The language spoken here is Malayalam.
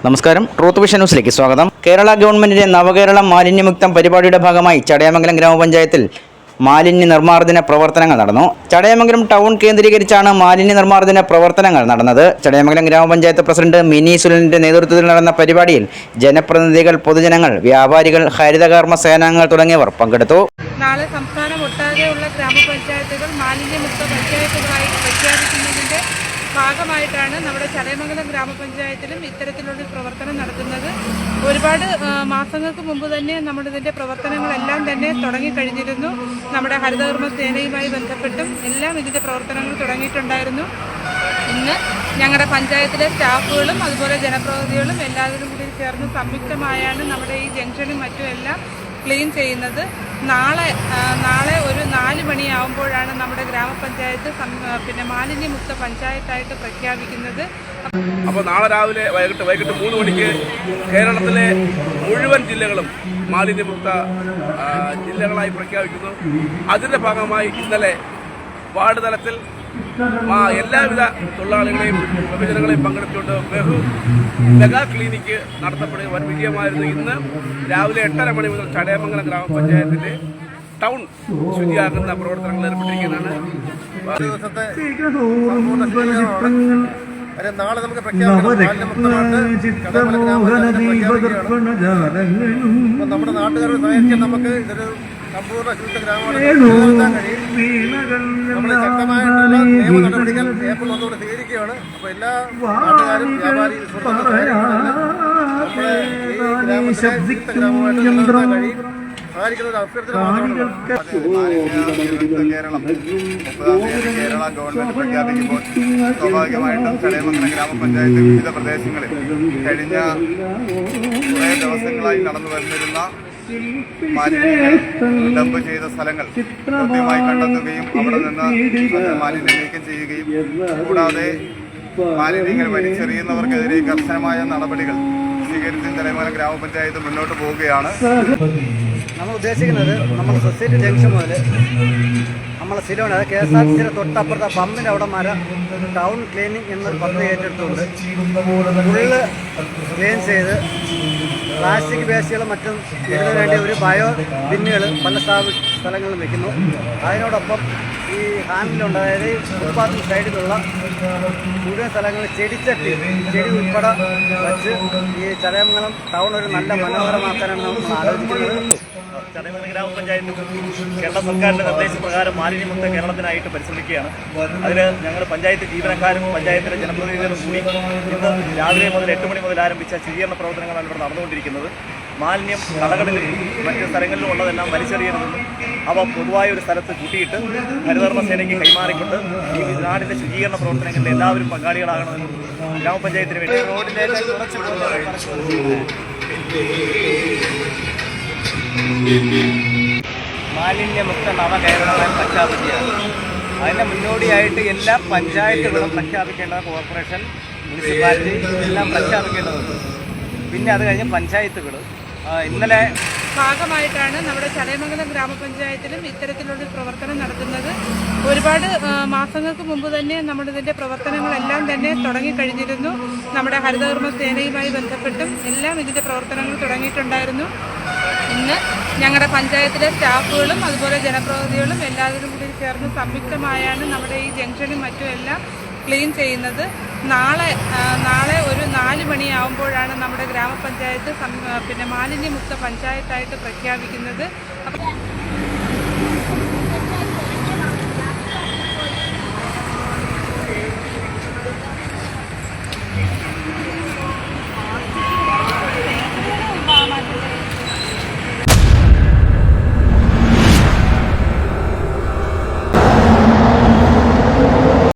നമസ്കാരം, ട്രൂത്ത് വിഷൻ ന്യൂസിലേക്ക് സ്വാഗതം. കേരള ഗവൺമെന്റിന്റെ നവകേരളം മാലിന്യമുക്തം പരിപാടിയുടെ ഭാഗമായി ചടയമംഗലം ഗ്രാമപഞ്ചായത്തിൽ മാലിന്യ നിർമ്മാർജ്ജന പ്രവർത്തനങ്ങൾ നടന്നു. ചടയമംഗലം ടൗൺ കേന്ദ്രീകരിച്ചാണ് മാലിന്യ നിർമ്മാർജ്ജന പ്രവർത്തനങ്ങൾ നടന്നത്. ചടയമംഗലം ഗ്രാമപഞ്ചായത്ത് പ്രസിഡന്റ് മിനി സുനിലിന്റെ നേതൃത്വത്തിൽ നടന്ന പരിപാടിയിൽ ജനപ്രതിനിധികൾ, പൊതുജനങ്ങൾ, വ്യാപാരികൾ, ഹരിതകർമ്മ സേനാംഗങ്ങൾ തുടങ്ങിയവർ പങ്കെടുത്തു. നാളെ സംസ്ഥാനമൊട്ടാകെയുള്ള ഗ്രാമപഞ്ചായത്തുകൾ മാലിന്യമുക്ത പഞ്ചായത്തുകളായി പ്രഖ്യാപിക്കുന്നതിൻ്റെ ഭാഗമായിട്ടാണ് നമ്മുടെ ചടയമംഗലം ഗ്രാമപഞ്ചായത്തിലും ഇത്തരത്തിലുള്ള പ്രവർത്തനം നടത്തുന്നത്. ഒരുപാട് മാസങ്ങൾക്ക് മുമ്പ് തന്നെ നമ്മുടെ ഇതിൻ്റെ പ്രവർത്തനങ്ങളെല്ലാം തന്നെ തുടങ്ങിക്കഴിഞ്ഞിരുന്നു. നമ്മുടെ ഹരിതകർമ്മ സേനയുമായി ബന്ധപ്പെട്ടും എല്ലാം ഇതിൻ്റെ പ്രവർത്തനങ്ങൾ തുടങ്ങിയിട്ടുണ്ടായിരുന്നു. ഇന്ന് ഞങ്ങളുടെ പഞ്ചായത്തിലെ സ്റ്റാഫുകളും അതുപോലെ ജനപ്രതിനിധികളും എല്ലാവരും കൂടി ചേർന്ന് സംയുക്തമായാണ് നമ്മുടെ ഈ ജംഗ്ഷനും മറ്റും എല്ലാം ക്ലീൻ ചെയ്യുന്നത്. നാളെ ഒരു 4 മണിയാവുമ്പോഴാണ് നമ്മുടെ ഗ്രാമപഞ്ചായത്ത് മാലിന്യമുക്ത പഞ്ചായത്തായിട്ട് പ്രഖ്യാപിക്കുന്നത്. അപ്പോൾ നാളെ രാവിലെ വൈകിട്ട് 3 മണിക്ക് കേരളത്തിലെ മുഴുവൻ ജില്ലകളും മാലിന്യമുക്ത ജില്ലകളായി പ്രഖ്യാപിക്കുന്നു. അതിൻ്റെ ഭാഗമായി ഇന്നലെ വാർഡ് തലത്തിൽ എല്ലാവിധ തൊഴിലാളികളെയും പൊതുജനങ്ങളെയും പങ്കെടുത്തുകൊണ്ട് മെഗാ ക്ലിനിക്ക് നടത്തപ്പെടുക വൻ വിജയമായിരുന്നു. ഇന്ന് രാവിലെ 8:30 മണി മുതൽ ചടയമംഗലം ഗ്രാമപഞ്ചായത്തിന്റെ ടൗൺ ശുചിയാക്കുന്ന പ്രവർത്തനങ്ങൾ ഏർപ്പെട്ടിരിക്കുന്നതാണ്. നാളെ നമുക്ക് നമ്മുടെ നാട്ടുകാരുടെ സഹായിക്കാൻ നമുക്ക് ഇതൊരു സമ്പൂർണ്ണ ശുദ്ധ ഗ്രാമമാണ് നമ്മൾ ശക്തമായിട്ടുള്ള നിയമ നടപടികൾ ഏപ്രിൽ 1 കൊണ്ട് സ്വീകരിക്കുകയാണ്. അപ്പൊ എല്ലാ നാട്ടുകാരും വ്യാപാരി നമ്മുടെ ഈ ഗ്രാമത്തിലെ ഗ്രാമമായിട്ട് നിലനിർത്താൻ കഴിയും. കേരള ഗവൺമെന്റ് പ്രഖ്യാപിക്കുമ്പോൾ സ്വാഭാവികമായിട്ടും ചടയമംഗലം ഗ്രാമപഞ്ചായത്ത് വിവിധ പ്രദേശങ്ങളിൽ കഴിഞ്ഞ കുറേ ദിവസങ്ങളായി നടന്നു വരുന്നിരുന്ന മാലിന്യങ്ങൾ ഡംപ് ചെയ്ത സ്ഥലങ്ങൾ കൃത്യമായി കണ്ടെത്തുകയും അവിടെ നിന്ന് മാലിന്യം നീക്കം ചെയ്യുകയും കൂടാതെ മാലിന്യങ്ങൾ വലിച്ചെറിയുന്നവർക്കെതിരെ കർശനമായ നടപടികൾ സ്വീകരിച്ചും ചടയമംഗലം ഗ്രാമപഞ്ചായത്ത് മുന്നോട്ട് പോവുകയാണ്. നമ്മൾ ഉദ്ദേശിക്കുന്നത് നമ്മൾ സൊസൈറ്റി ജംഗ്ഷൻ മുതൽ നമ്മളെ സിലോൺ KSRTCയുടെ തൊട്ടപ്പുറത്തെ പമ്പിൻ്റെ അവിടെ ടൗൺ ക്ലീനിങ് എന്നൊരു പദ്ധതി ഏറ്റെടുത്തുകൊണ്ട് ഫുള്ള് ക്ലീൻ ചെയ്ത് പ്ലാസ്റ്റിക് വേസ്റ്റുകളും മറ്റും ഇതിനു വേണ്ടി ഒരു ബയോ ബിന്നുകൾ പല സ്ഥലങ്ങളിലും വയ്ക്കുന്നു. അതിനോടൊപ്പം ഈ ഹാൻഡിലുണ്ട്, അതായത് ഫുട്പാത്തിന് സൈഡിലുള്ള മുഴുവൻ സ്ഥലങ്ങളിൽ ചെടി ഉൾപ്പെടെ വച്ച് ഈ ചടയമംഗലം ടൗൺ ഒരു നല്ല മനോഹരമാക്കാനാണ് നമ്മൾ ആലോചിക്കുന്നത്. ചടയമംഗലം ഗ്രാമപഞ്ചായത്ത് കേരള സർക്കാരിൻ്റെ നിർദ്ദേശപ്രകാരം മാലിന്യമുക്ത കേരളത്തിനായിട്ട് പരിശ്രമിക്കുകയാണ്. അതിന് ഞങ്ങൾ പഞ്ചായത്ത് ജീവനക്കാരും പഞ്ചായത്തിലെ ജനപ്രതിനിധികളും കൂടി ഇന്ന് രാവിലെ മുതൽ 8 മണി മുതൽ ആരംഭിച്ച ശുചീകരണ പ്രവർത്തനങ്ങളാണ് ഇവിടെ നടന്നുകൊണ്ടിരിക്കുന്നത്. മാലിന്യം കടകളിലും മറ്റ് സ്ഥലങ്ങളിലും ഉള്ളതെല്ലാം വലിച്ചെറിയരുതെന്നും അവ പൊതുവായ ഒരു സ്ഥലത്ത് കൂട്ടിയിട്ട് ഹരിതകർമ്മ സേനയ്ക്ക് കൈമാറിക്കൊണ്ട് ഈ നാടിൻ്റെ ശുചീകരണ പ്രവർത്തനങ്ങളിൽ എല്ലാവരും പങ്കാളികളാകണമെന്നും ഗ്രാമപഞ്ചായത്തിന് വേണ്ടി മാലിന്യമുക്ത നവകേരളമായി പ്രഖ്യാപിക്കുകയാണ്. അതിൻ്റെ മുന്നോടിയായിട്ട് എല്ലാ പഞ്ചായത്തുകളും പ്രഖ്യാപിക്കേണ്ടത്, കോർപ്പറേഷൻ, മുനിസിപ്പാലിറ്റി എല്ലാം പ്രഖ്യാപിക്കേണ്ടതുണ്ട്. പിന്നെ അത് കഴിഞ്ഞ് പഞ്ചായത്തുകൾ ഇന്നലെ ഭാഗമായിട്ടാണ് നമ്മുടെ ചടയമംഗലം ഗ്രാമപഞ്ചായത്തിലും ഇത്തരത്തിലുള്ള പ്രവർത്തനം നടത്തുന്നത്. ഒരുപാട് മാസങ്ങൾക്ക് മുമ്പ് തന്നെ നമ്മുടെ ഇതിൻ്റെ പ്രവർത്തനങ്ങളെല്ലാം തന്നെ തുടങ്ങിക്കഴിഞ്ഞിരുന്നു. നമ്മുടെ ഹരിതകർമ്മ സേനയുമായി ബന്ധപ്പെട്ടും എല്ലാം ഇതിൻ്റെ പ്രവർത്തനങ്ങൾ തുടങ്ങിയിട്ടുണ്ടായിരുന്നു. ഇന്ന് ഞങ്ങളുടെ പഞ്ചായത്തിലെ സ്റ്റാഫുകളും അതുപോലെ ജനപ്രതിനിധികളും എല്ലാവരും കൂടി ചേർന്ന് സംയുക്തമായാണ് നമ്മുടെ ഈ ജംഗ്ഷനും മറ്റും എല്ലാം ക്ലീൻ ചെയ്യുന്നത്. നാളെ ഒരു 4 മണിയാവുമ്പോഴാണ് നമ്മുടെ ഗ്രാമപഞ്ചായത്ത് മാലിന്യമുക്ത പഞ്ചായത്തായിട്ട് പ്രഖ്യാപിക്കുന്നത്.